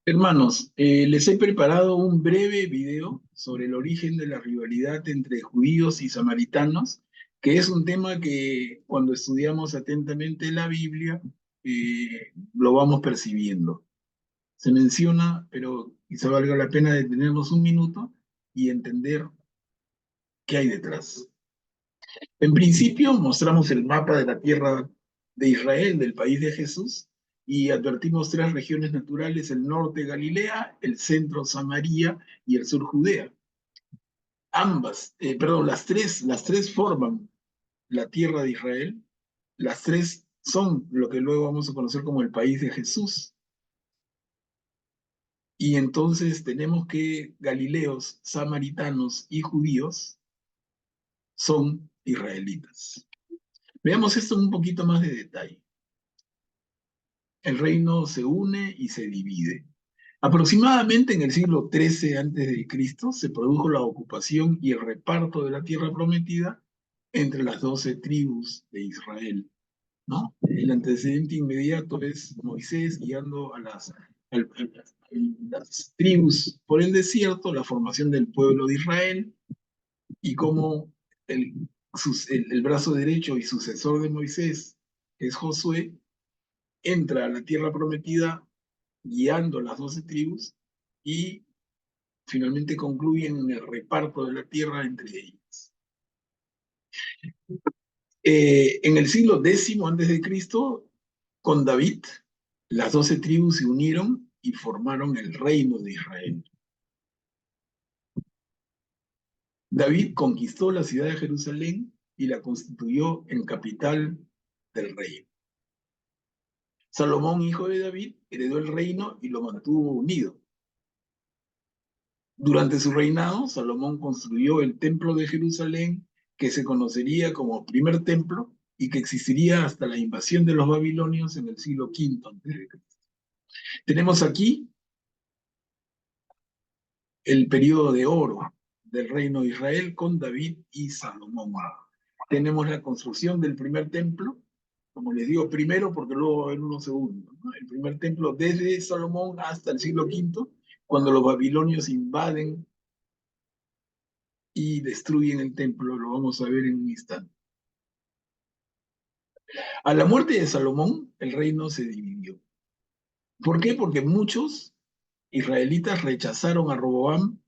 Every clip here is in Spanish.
Hermanos, les he preparado un breve video sobre el origen de la rivalidad entre judíos y samaritanos, que es un tema que cuando estudiamos atentamente la Biblia lo vamos percibiendo. Se menciona, pero quizá valga la pena detenernos un minuto y entender qué hay detrás. En principio mostramos el mapa de la tierra de Israel, del país de Jesús, y advertimos tres regiones naturales: el norte Galilea, el centro Samaria y el sur Judea. Las tres forman la tierra de Israel, las tres son lo que luego vamos a conocer como el país de Jesús. Y entonces tenemos que galileos, samaritanos y judíos son israelitas. Veamos esto en un poquito más de detalle. El reino se une y se divide. Aproximadamente en el siglo XIII a.C. se produjo la ocupación y el reparto de la tierra prometida entre las 12 tribus de Israel, ¿no? El antecedente inmediato es Moisés guiando a las tribus por el desierto, la formación del pueblo de Israel y cómo el brazo derecho y sucesor de Moisés, que es Josué, entra a la tierra prometida guiando las 12 tribus y finalmente concluyen en el reparto de la tierra entre ellas. En el siglo X a.C., con David, las 12 tribus se unieron y formaron el reino de Israel. David conquistó la ciudad de Jerusalén y la constituyó en capital del reino. Salomón, hijo de David, heredó el reino y lo mantuvo unido. Durante su reinado, Salomón construyó el templo de Jerusalén, que se conocería como primer templo y que existiría hasta la invasión de los babilonios en el siglo V a.C. Tenemos aquí el periodo de oro del reino de Israel con David y Salomón. Tenemos la construcción del primer templo, como les digo, primero porque luego va a haber uno segundo, ¿no? El primer templo desde Salomón hasta el siglo V, cuando los babilonios invaden y destruyen el templo, lo vamos a ver en un instante. A la muerte de Salomón, el reino se dividió. ¿Por qué? Porque muchos israelitas rechazaron a Roboam,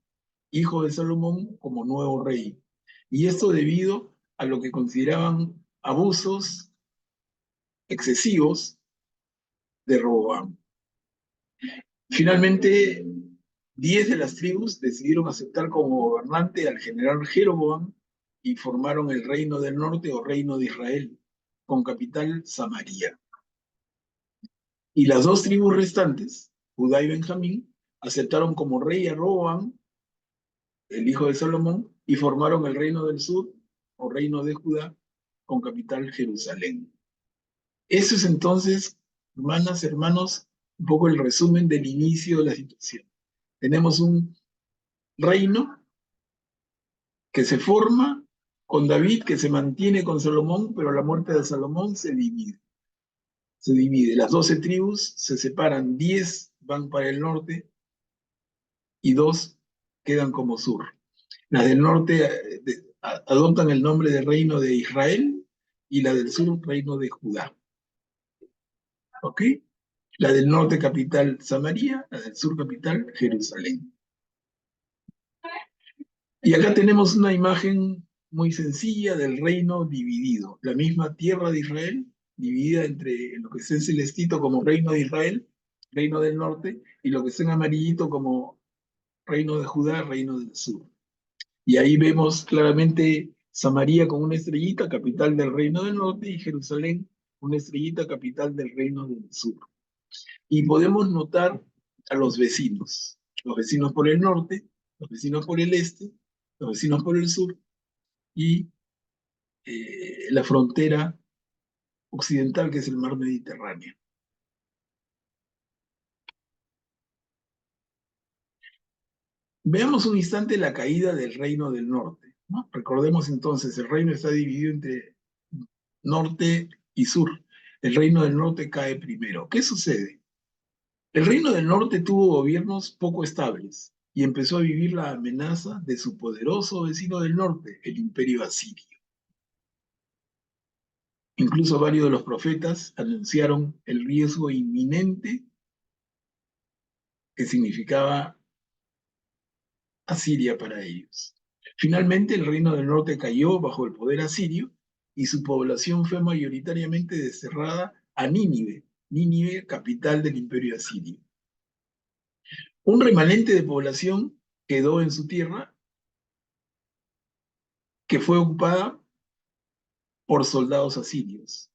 hijo de Salomón, como nuevo rey. Y esto debido a lo que consideraban abusos excesivos de Roboam. Finalmente, 10 de las tribus decidieron aceptar como gobernante al general Jeroboam y formaron el reino del norte o reino de Israel, con capital Samaria. Y las dos tribus restantes, Judá y Benjamín, aceptaron como rey a Roboam, el hijo de Salomón, y formaron el reino del sur o reino de Judá, con capital Jerusalén. Eso es entonces, hermanas, hermanos, un poco el resumen del inicio de la situación. Tenemos un reino que se forma con David, que se mantiene con Salomón, pero a la muerte de Salomón se divide. Se divide. Las 12 tribus se separan, 10 van para el norte y 2 quedan como sur. Las del norte adoptan el nombre de reino de Israel y la del sur reino de Judá. ¿Ok? La del norte capital Samaria, la del sur capital Jerusalén. Y acá tenemos una imagen muy sencilla del reino dividido. La misma tierra de Israel, dividida entre lo que está en celestito como reino de Israel, reino del norte, y lo que está en amarillito como reino de Judá, reino del sur. Y ahí vemos claramente Samaria con una estrellita, capital del reino del norte, y Jerusalén, una estrellita, capital del reino del sur. Y podemos notar a los vecinos por el norte, los vecinos por el este, los vecinos por el sur, y la frontera occidental, que es el mar Mediterráneo. Veamos un instante la caída del reino del norte, ¿no? Recordemos entonces, el reino está dividido entre norte y sur. El reino del norte cae primero. ¿Qué sucede? El reino del norte tuvo gobiernos poco estables y empezó a vivir la amenaza de su poderoso vecino del norte, el imperio asirio. Incluso varios de los profetas anunciaron el riesgo inminente que significaba Asiria para ellos. Finalmente, el reino del norte cayó bajo el poder asirio y su población fue mayoritariamente desterrada a Nínive, Nínive, capital del imperio asirio. Un remanente de población quedó en su tierra que fue ocupada por soldados asirios.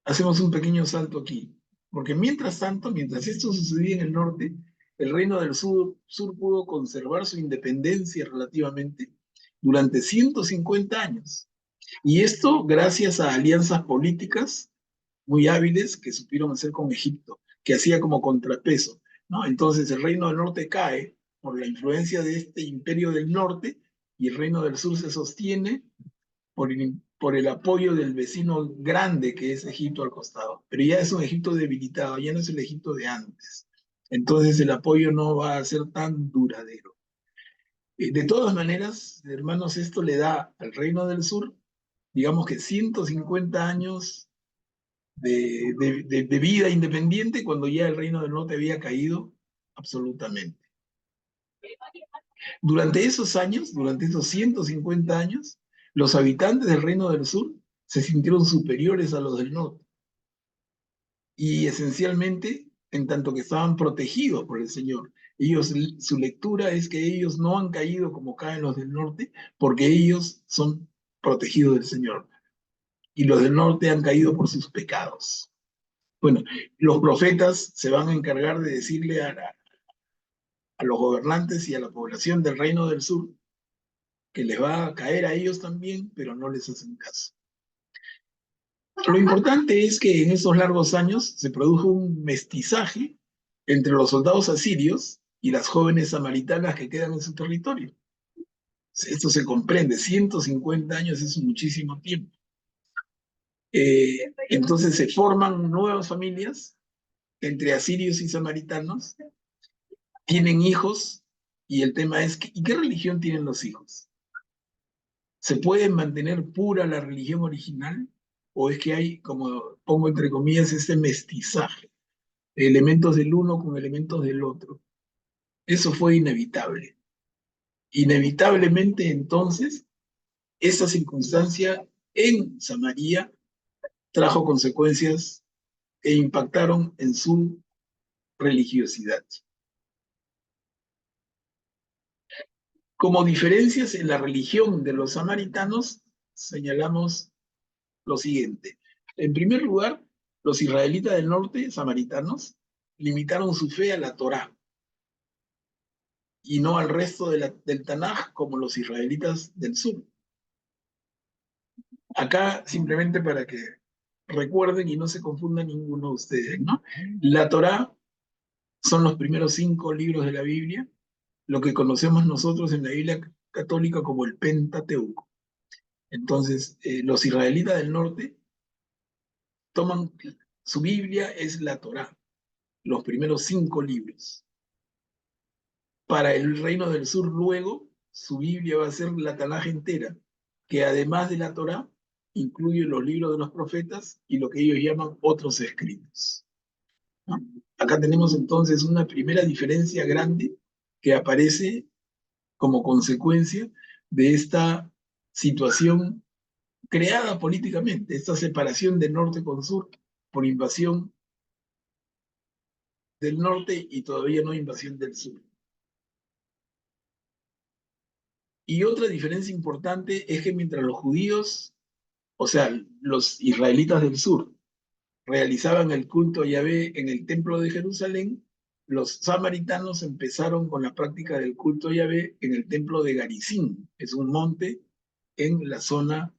Hacemos un pequeño salto aquí, porque mientras tanto, mientras esto sucedía en el norte, el reino del sur pudo conservar su independencia relativamente durante 150 años. Y esto gracias a alianzas políticas muy hábiles que supieron hacer con Egipto, que hacía como contrapeso, ¿no? Entonces el reino del norte cae por la influencia de este imperio del norte y el reino del sur se sostiene por el apoyo del vecino grande que es Egipto al costado. Pero ya es un Egipto debilitado, ya no es el Egipto de antes. Entonces el apoyo no va a ser tan duradero. De todas maneras, hermanos, esto le da al reino del sur, digamos que 150 años de vida independiente cuando ya el reino del norte había caído absolutamente. Durante esos años, durante esos 150 años, los habitantes del reino del sur se sintieron superiores a los del norte. Y esencialmente, en tanto que estaban protegidos por el Señor, ellos, su lectura es que ellos no han caído como caen los del norte, porque ellos son protegidos del Señor. Y los del norte han caído por sus pecados. Bueno, los profetas se van a encargar de decirle a los gobernantes y a la población del reino del sur que les va a caer a ellos también, pero no les hacen caso. Lo importante es que en esos largos años se produjo un mestizaje entre los soldados asirios y las jóvenes samaritanas que quedan en su territorio. Esto se comprende, 150 años es muchísimo tiempo. Entonces se forman nuevas familias entre asirios y samaritanos, tienen hijos, y el tema es, ¿y qué religión tienen los hijos? ¿Se puede mantener pura la religión original? ¿O es que hay, como pongo entre comillas, este mestizaje, de elementos del uno con elementos del otro? Eso fue inevitable. Inevitablemente, entonces, esa circunstancia en Samaria trajo consecuencias que impactaron en su religiosidad. Como diferencias en la religión de los samaritanos, señalamos lo siguiente. En primer lugar, los israelitas del norte, samaritanos, limitaron su fe a la Torá y no al resto del Tanaj como los israelitas del sur. Acá, simplemente para que recuerden y no se confunda ninguno de ustedes, ¿no? La Torá son los primeros 5 libros de la Biblia, lo que conocemos nosotros en la Biblia católica como el Pentateuco. Entonces, los israelitas del norte toman, su Biblia es la Torá, los primeros 5 libros. Para el reino del sur luego, su Biblia va a ser la Tanaj entera, que además de la Torá, incluye los libros de los profetas y lo que ellos llaman otros escritos, ¿no? Acá tenemos entonces una primera diferencia grande que aparece como consecuencia de esta situación creada políticamente, esta separación del norte con sur por invasión del norte y todavía no invasión del sur. Y otra diferencia importante es que mientras los judíos, o sea, los israelitas del sur, realizaban el culto a Yahvé en el templo de Jerusalén, los samaritanos empezaron con la práctica del culto a Yahvé en el templo de Garizim, es un monte en la zona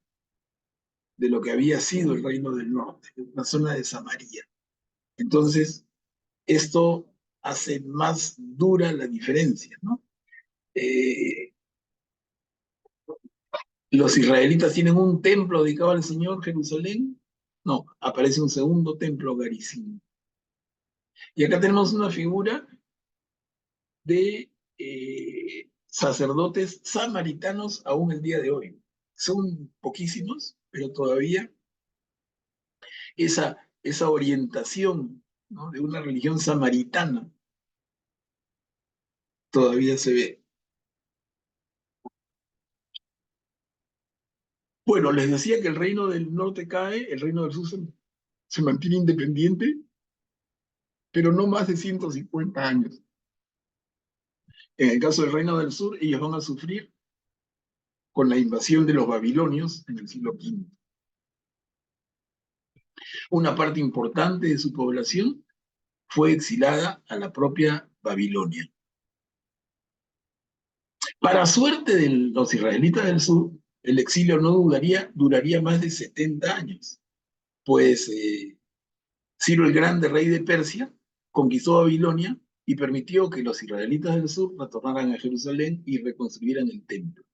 de lo que había sido el reino del norte, la zona de Samaria. Entonces, esto hace más dura la diferencia, ¿no? Los israelitas tienen un templo dedicado al Señor, Jerusalén. No, aparece un segundo templo, Garizim. Y acá tenemos una figura de sacerdotes samaritanos aún el día de hoy. Son poquísimos, pero todavía esa orientación, ¿no?, de una religión samaritana todavía se ve. Bueno, les decía que el reino del norte cae, el reino del sur se mantiene independiente, pero no más de 150 años. En el caso del reino del sur, ellos van a sufrir con la invasión de los babilonios en el siglo V. Una parte importante de su población fue exilada a la propia Babilonia. Para suerte de los israelitas del sur, el exilio no duraría más de 70 años, pues Ciro el Grande, rey de Persia, conquistó Babilonia y permitió que los israelitas del sur retornaran a Jerusalén y reconstruyeran el templo,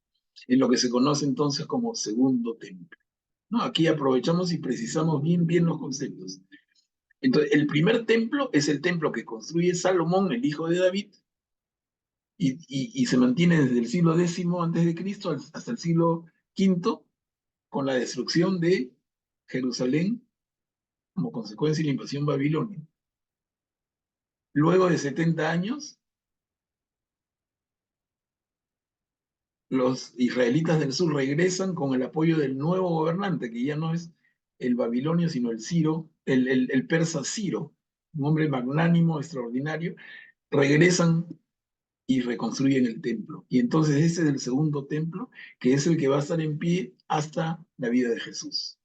en lo que se conoce entonces como Segundo Templo. ¿No? Aquí aprovechamos y precisamos bien los conceptos. Entonces, el primer templo es el templo que construye Salomón, el hijo de David, y se mantiene desde el siglo X antes de Cristo hasta el siglo V, con la destrucción de Jerusalén como consecuencia de la invasión babilonia. Luego de 70 años, los israelitas del sur regresan con el apoyo del nuevo gobernante, que ya no es el babilonio, sino el Ciro, el persa Ciro, un hombre magnánimo, extraordinario. Regresan y reconstruyen el templo. Y entonces ese es el segundo templo, que es el que va a estar en pie hasta la vida de Jesús.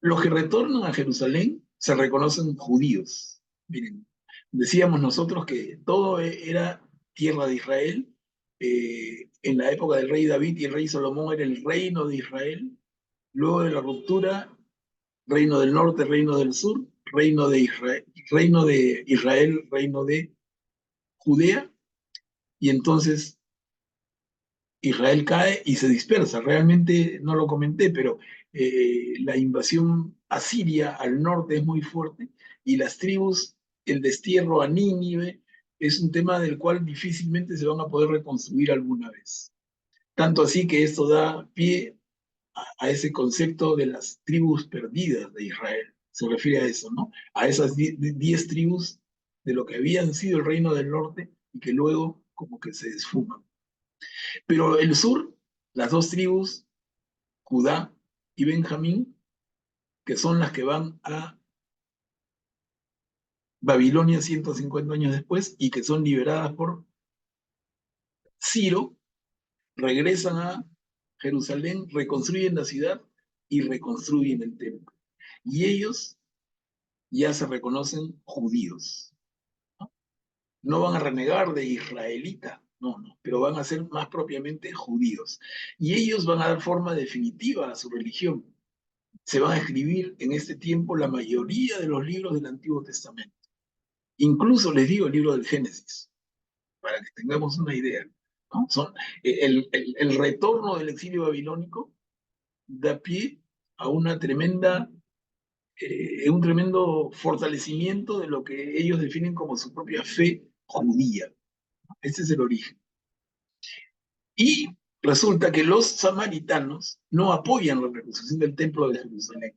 Los que retornan a Jerusalén se reconocen judíos. Miren, decíamos nosotros que todo era tierra de Israel. En la época del rey David y el rey Salomón era el reino de Israel. Luego de la ruptura, reino del norte, reino del sur, reino de Israel, reino de Judea. Y entonces Israel cae y se dispersa. Realmente no lo comenté, pero la invasión asiria al norte es muy fuerte y las tribus, el destierro a Nínive, es un tema del cual difícilmente se van a poder reconstruir alguna vez. Tanto así que esto da pie a ese concepto de las tribus perdidas de Israel. Se refiere a eso, ¿no? A esas 10 tribus de lo que habían sido el reino del norte y que luego como que se desfuman. Pero el sur, las dos tribus, Judá y Benjamín, que son las que van a Babilonia 150 años después y que son liberadas por Ciro, regresan a Jerusalén, reconstruyen la ciudad y reconstruyen el templo. Y ellos ya se reconocen judíos. No, no van a renegar de israelita, no, pero van a ser más propiamente judíos. Y ellos van a dar forma definitiva a su religión. Se van a escribir en este tiempo la mayoría de los libros del Antiguo Testamento. Incluso les digo el libro del Génesis, para que tengamos una idea, ¿no? El retorno del exilio babilónico da pie a una un tremendo fortalecimiento de lo que ellos definen como su propia fe judía. Ese es el origen. Y resulta que los samaritanos no apoyan la reconstrucción del templo de Jerusalén.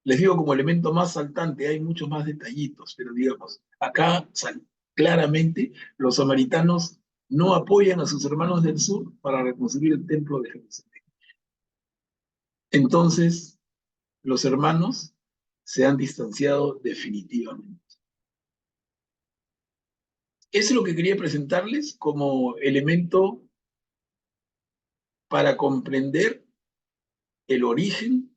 Les digo como elemento más saltante, hay muchos más detallitos, pero digamos, acá claramente los samaritanos no apoyan a sus hermanos del sur para reconstruir el templo de Jerusalén. Entonces, los hermanos se han distanciado definitivamente. Eso es lo que quería presentarles como elemento para comprender el origen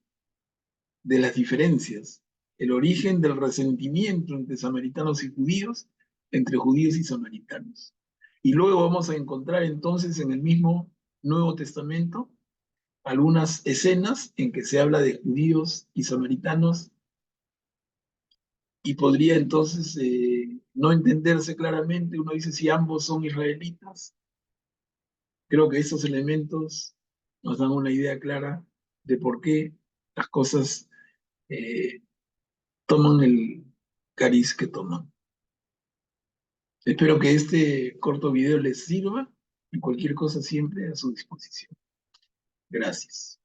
de las diferencias, el origen del resentimiento entre samaritanos y judíos, entre judíos y samaritanos. Y luego vamos a encontrar entonces en el mismo Nuevo Testamento algunas escenas en que se habla de judíos y samaritanos y podría entonces no entenderse claramente. Uno dice si ambos son israelitas. Creo que esos elementos nos dan una idea clara de por qué las cosas toman el cariz que toman. Espero que este corto video les sirva y cualquier cosa siempre a su disposición. Gracias.